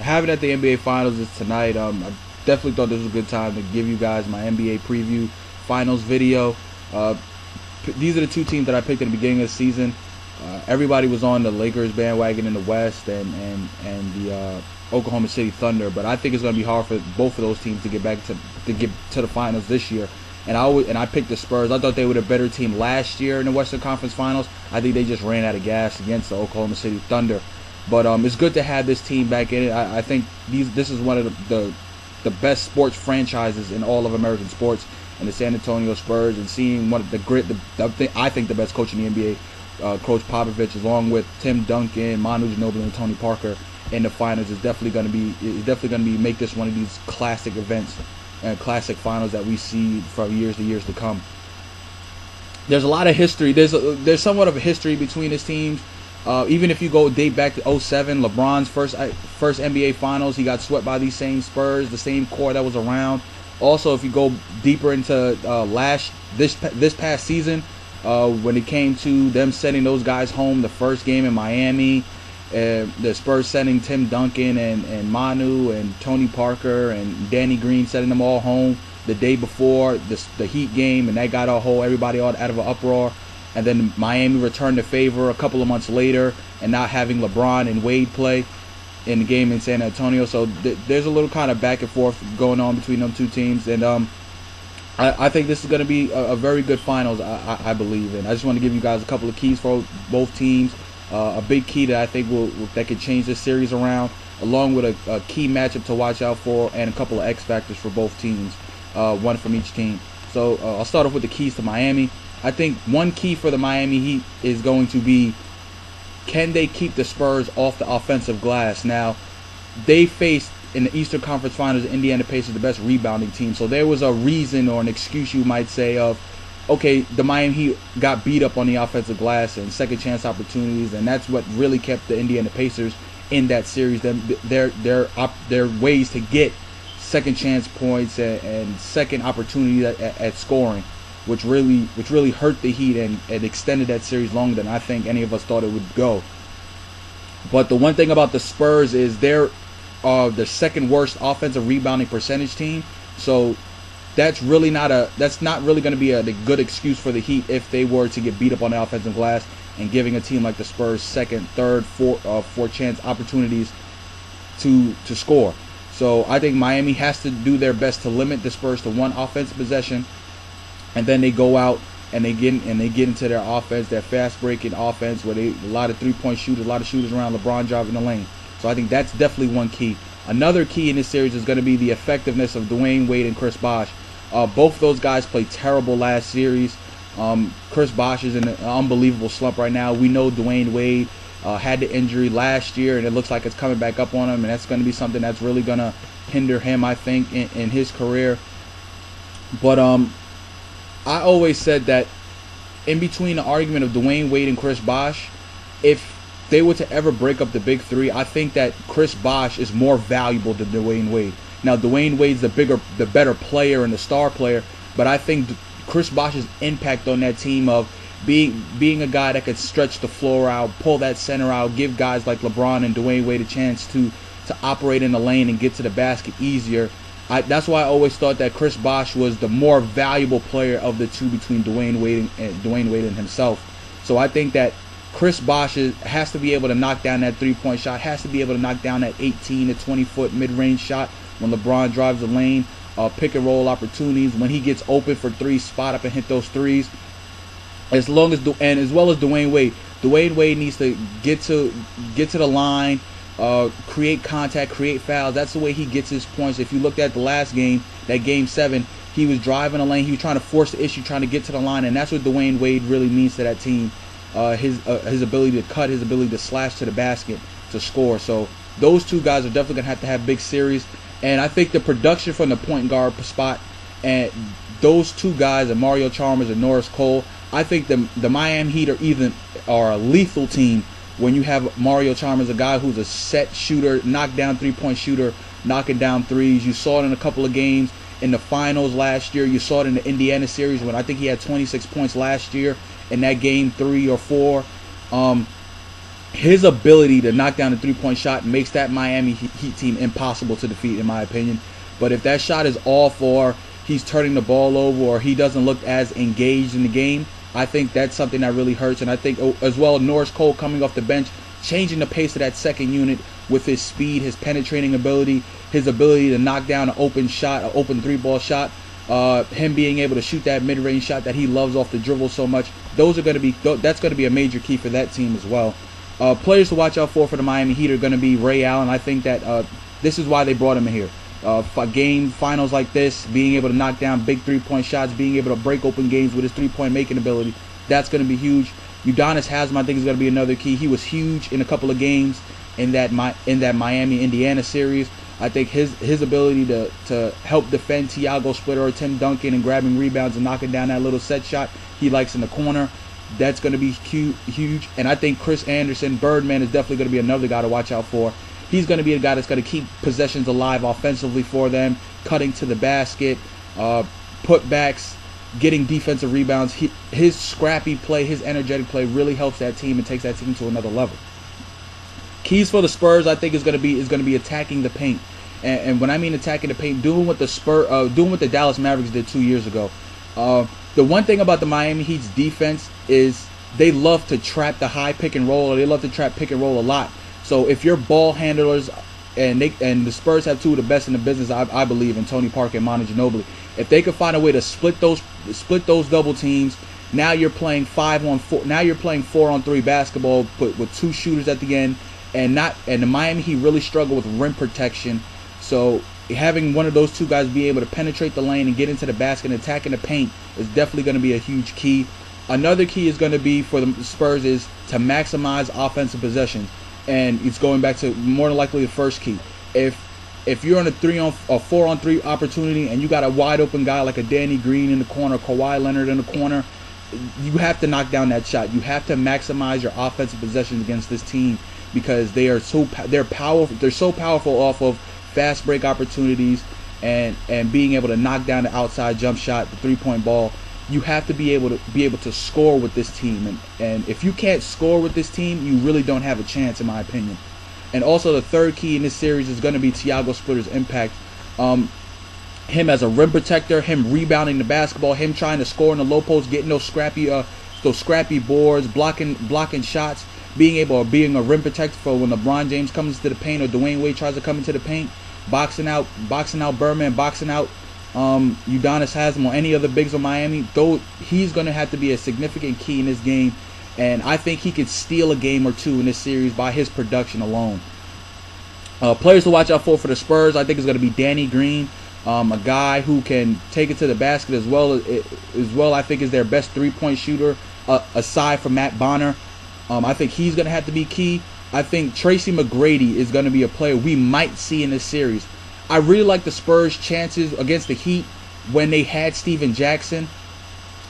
having at the NBA Finals is tonight. I definitely thought this was a good time to give you guys my NBA preview finals video. These are the two teams that I picked at the beginning of the season. Everybody was on the Lakers bandwagon in the West and the Oklahoma City Thunder, but I think it's going to be hard for both of those teams to get back to get to the finals this year. And I picked the Spurs. I thought they were the better team last year in the Western Conference Finals. I think they just ran out of gas against the Oklahoma City Thunder. But it's good to have this team back in it. I think this is one of the best sports franchises in all of American sports, and the San Antonio Spurs, and seeing one of I think the best coach in the NBA, Coach Popovich, along with Tim Duncan, Manu Ginobili, and Tony Parker in the finals is definitely going to be make this one of these classic events and classic finals that we see from years to years to come. There's a lot of history. There's somewhat of a history between these teams. Even if you date back to 2007, LeBron's first NBA Finals, he got swept by these same Spurs, the same core that was around. Also, if you go deeper into this past season, when it came to them sending those guys home, the first game in Miami, the Spurs sending Tim Duncan and Manu and Tony Parker and Danny Green, sending them all home the day before the Heat game, and that got everybody out of an uproar. And then Miami returned the favor a couple of months later, and not having LeBron and Wade play in the game in San Antonio. So there's a little kind of back and forth going on between them two teams, and I think this is going to be a very good finals. I believe, and I just want to give you guys a couple of keys for both teams. A big key that I think that could change this series around, along with a key matchup to watch out for, and a couple of X factors for both teams, one from each team. So I'll start off with the keys to Miami. I think one key for the Miami Heat is going to be, can they keep the Spurs off the offensive glass? Now, they faced in the Eastern Conference Finals the Indiana Pacers, the best rebounding team. So there was a reason or an excuse, you might say, of, okay, the Miami Heat got beat up on the offensive glass and second chance opportunities, and that's what really kept the Indiana Pacers in that series. Their ways to get second chance points and second opportunity at scoring, which really hurt the Heat and extended that series longer than I think any of us thought it would go. But the one thing about the Spurs is they're the second worst offensive rebounding percentage team. So that's not really going to be a good excuse for the Heat if they were to get beat up on the offensive glass, and giving a team like the Spurs second, third, fourth chance opportunities to score. So I think Miami has to do their best to limit the Spurs to one offensive possession, and then they go out and they get into their offense, their fast breaking offense, where a lot of 3-point shooters, a lot of shooters around LeBron driving the lane. So I think that's definitely one key. Another key in this series is going to be the effectiveness of Dwayne Wade and Chris Bosh. Both those guys played terrible last series. Chris Bosh is in an unbelievable slump right now. We know Dwayne Wade had the injury last year, and it looks like it's coming back up on him, and that's going to be something that's really going to hinder him, I think, in his career. But I always said that in between the argument of Dwayne Wade and Chris Bosh, if they were to ever break up the big three, I think that Chris Bosh is more valuable than Dwayne Wade. Now, Dwayne Wade's the better player and the star player, but I think Chris Bosh's impact on that team of being a guy that could stretch the floor out, pull that center out, give guys like LeBron and Dwayne Wade a chance to operate in the lane and get to the basket easier. That's why I always thought that Chris Bosh was the more valuable player of the two between Dwayne Wade and himself. So I think that Chris Bosh has to be able to knock down that 3-point shot, has to be able to knock down that 18 to 20-foot mid-range shot when LeBron drives the lane, pick and roll opportunities, when he gets open for threes, spot up and hit those threes. As well as Dwayne Wade. Dwayne Wade needs to get to the line, create contact, create fouls. That's the way he gets his points. If you looked at the last game, that game 7, he was driving the lane. He was trying to force the issue, trying to get to the line, and that's what Dwayne Wade really means to that team. His ability to cut, his ability to slash to the basket to score. So those two guys are definitely going to have big series. And I think the production from the point guard spot, and those two guys, and Mario Chalmers and Norris Cole, I think the Miami Heat are a lethal team when you have Mario Chalmers, a guy who's a set shooter, knockdown 3-point shooter, knocking down threes. You saw it in a couple of games in the finals last year. You saw it in the Indiana series when I think he had 26 points last year in that game 3 or 4. his ability to knock down a three-point shot makes that Miami Heat team impossible to defeat, in my opinion. But if that shot is off, or he's turning the ball over, or he doesn't look as engaged in the game, I think that's something that really hurts. And I think as well, Norris Cole coming off the bench, changing the pace of that second unit with his speed, his penetrating ability, his ability to knock down an open shot, an open three-ball shot, him being able to shoot that mid-range shot that he loves off the dribble so much. That's going to be a major key for that team as well. Players to watch out for the Miami Heat are going to be Ray Allen. I think that this is why they brought him in here. Game finals like this, being able to knock down big three-point shots, being able to break open games with his three-point making ability, that's going to be huge. Udonis Haslem, I think, is going to be another key. He was huge in a couple of games in that Miami-Indiana series. I think his ability to help defend Thiago Splitter or Tim Duncan and grabbing rebounds and knocking down that little set shot he likes in the corner, that's going to be huge. And I think Chris Anderson, Birdman, is definitely going to be another guy to watch out for. He's going to be a guy that's going to keep possessions alive offensively for them, cutting to the basket, putbacks, getting defensive rebounds. His scrappy play, his energetic play really helps that team and takes that team to another level. Keys for the Spurs, I think, is going to be attacking the paint. And when I mean attacking the paint, doing what the Dallas Mavericks did 2 years ago. The one thing about the Miami Heat's defense is they love to trap the high pick and roll, or they love to trap pick and roll a lot. So if your ball handlers, and the Spurs have two of the best in the business, I believe, in Tony Parker and Manu Ginobili, if they could find a way to split those double teams, now you're playing 5-on-4. Now you're playing 4-on-3 basketball, with two shooters at the end, and the Miami Heat really struggle with rim protection. So having one of those two guys be able to penetrate the lane and get into the basket and attack in the paint is definitely going to be a huge key. Another key is going to be for the Spurs is to maximize offensive possessions. And it's going back to more than likely the first key. If you're on a 4-on-3 opportunity and you got a wide open guy like a Danny Green in the corner, Kawhi Leonard in the corner, you have to knock down that shot. You have to maximize your offensive possessions against this team, because they're so powerful. They're so powerful off of fast break opportunities and being able to knock down the outside jump shot, the three-point ball. You have to be able to score with this team, and if you can't score with this team, you really don't have a chance, in my opinion. And also the third key in this series is going to be Thiago Splitter's impact. Him as a rim protector, him rebounding the basketball, him trying to score in the low post, getting those scrappy boards, blocking shots, being a rim protector for when LeBron James comes into the paint or Dwayne Wade tries to come into the paint, boxing out Birdman, boxing out Udonis Haslem or any other bigs of Miami. Though he's going to have to be a significant key in this game, and I think he could steal a game or two in this series by his production alone. Players to watch out for the Spurs, I think, is going to be Danny Green, a guy who can take it to the basket as well. I think is their best three-point shooter aside from Matt Bonner. I think he's going to have to be key. I think Tracy McGrady is going to be a player we might see in this series. I really like the Spurs' chances against the Heat when they had Steven Jackson,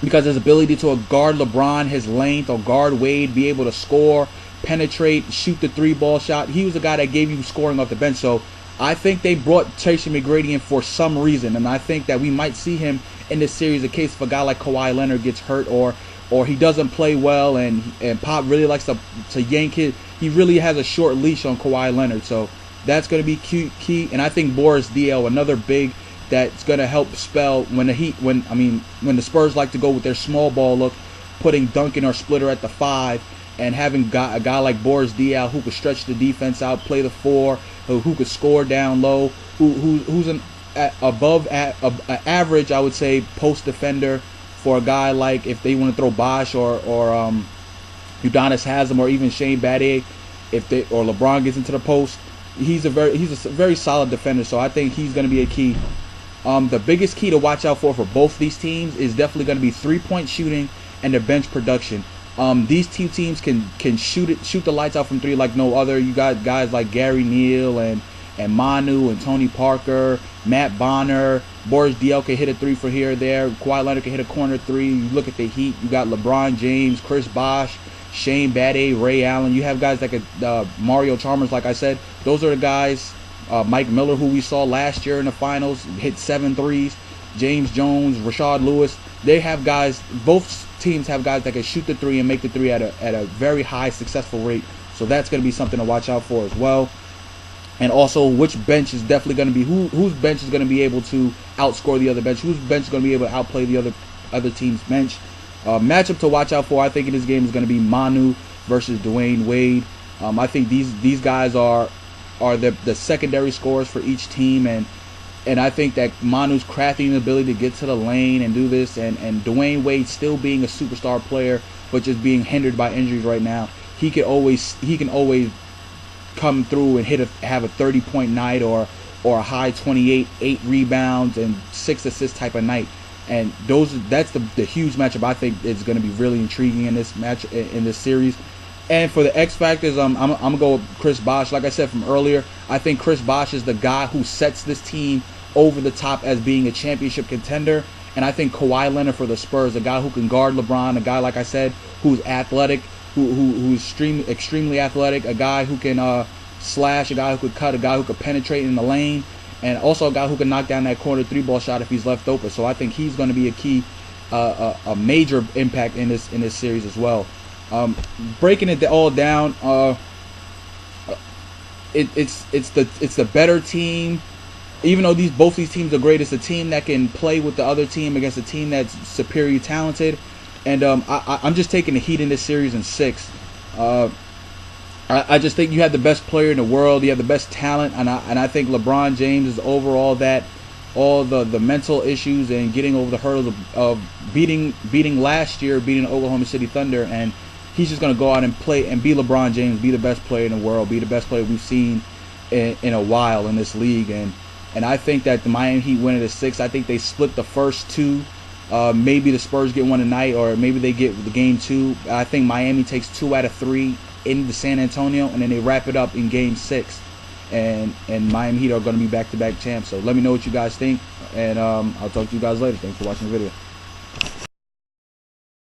because his ability to guard LeBron, his length, or guard Wade, be able to score, penetrate, shoot the three-ball shot. He was a guy that gave you scoring off the bench. So I think they brought Tracy McGrady in for some reason, and I think that we might see him in this series in case if a guy like Kawhi Leonard gets hurt or he doesn't play well, and Pop really likes to yank it. He really has a short leash on Kawhi Leonard. So that's going to be key. And I think Boris Diaw, another big that's going to help spell when the Spurs like to go with their small ball look, putting Duncan or Splitter at the 5 and having a guy like Boris Diaw who could stretch the defense out, play the 4, who could score down low, who's an average, I would say, post defender for a guy like, if they want to throw Bosh or Udonis Haslem or even Shane Battier, or LeBron gets into the post. He's a very solid defender, so I think he's going to be a key. The biggest key to watch out for both these teams is definitely going to be three-point shooting and their bench production. These two teams can shoot the lights out from three like no other. You got guys like Gary Neal and Manu and Tony Parker, Matt Bonner, Boris Diaw can hit a 3 for here or there. Kawhi Leonard can hit a corner 3. You look at the Heat, you got LeBron James, Chris Bosh, Shane Battier, Ray Allen. You have guys like Mario Chalmers, like I said. Those are the guys. Mike Miller, who we saw last year in the finals, hit 7 threes. James Jones, Rashard Lewis. They have guys. Both teams have guys that can shoot the 3 and make the 3 at a very high successful rate. So that's going to be something to watch out for as well. And also, which bench is definitely going to be, whose bench is going to be able to outscore the other bench, whose bench is going to be able to outplay the other team's bench. Matchup to watch out for, I think, in this game is going to be Manu versus Dwayne Wade. I think these guys are the secondary scorers for each team, and I think that Manu's crafting ability to get to the lane and do this, and Dwayne Wade still being a superstar player, but just being hindered by injuries right now, he can always come through and have a 30-point night or a high 28, 8 rebounds and 6 assists type of night. And that's the huge matchup I think is going to be really intriguing in this series. And for the X factors, I'm gonna go with Chris Bosh. Like I said from earlier, I think Chris Bosh is the guy who sets this team over the top as being a championship contender. And I think Kawhi Leonard for the Spurs, a guy who can guard LeBron, a guy, like I said, who's athletic, who's extremely athletic, a guy who can slash, a guy who could cut, a guy who could penetrate in the lane, and also a guy who can knock down that corner 3-ball shot if he's left open. So I think he's going to be a key, a major impact in this series as well. Breaking it all down, it's the better team. Even though both these teams are great, it's a team that can play with the other team against a team that's superior talented. And I'm just taking the Heat in this series in 6. I just think you have the best player in the world. You have the best talent, and I think LeBron James is over all the mental issues and getting over the hurdles of beating last year, beating the Oklahoma City Thunder, and he's just going to go out and play and be LeBron James, be the best player in the world, be the best player we've seen in a while in this league. And I think that the Miami Heat win it at 6. I think they split the first 2. Maybe the Spurs get one tonight, or maybe they get the game 2. I think Miami takes 2 out of 3 into San Antonio, and then they wrap it up in game 6. And Miami Heat are going to be back-to-back champs. So let me know what you guys think, and I'll talk to you guys later. Thanks for watching the video.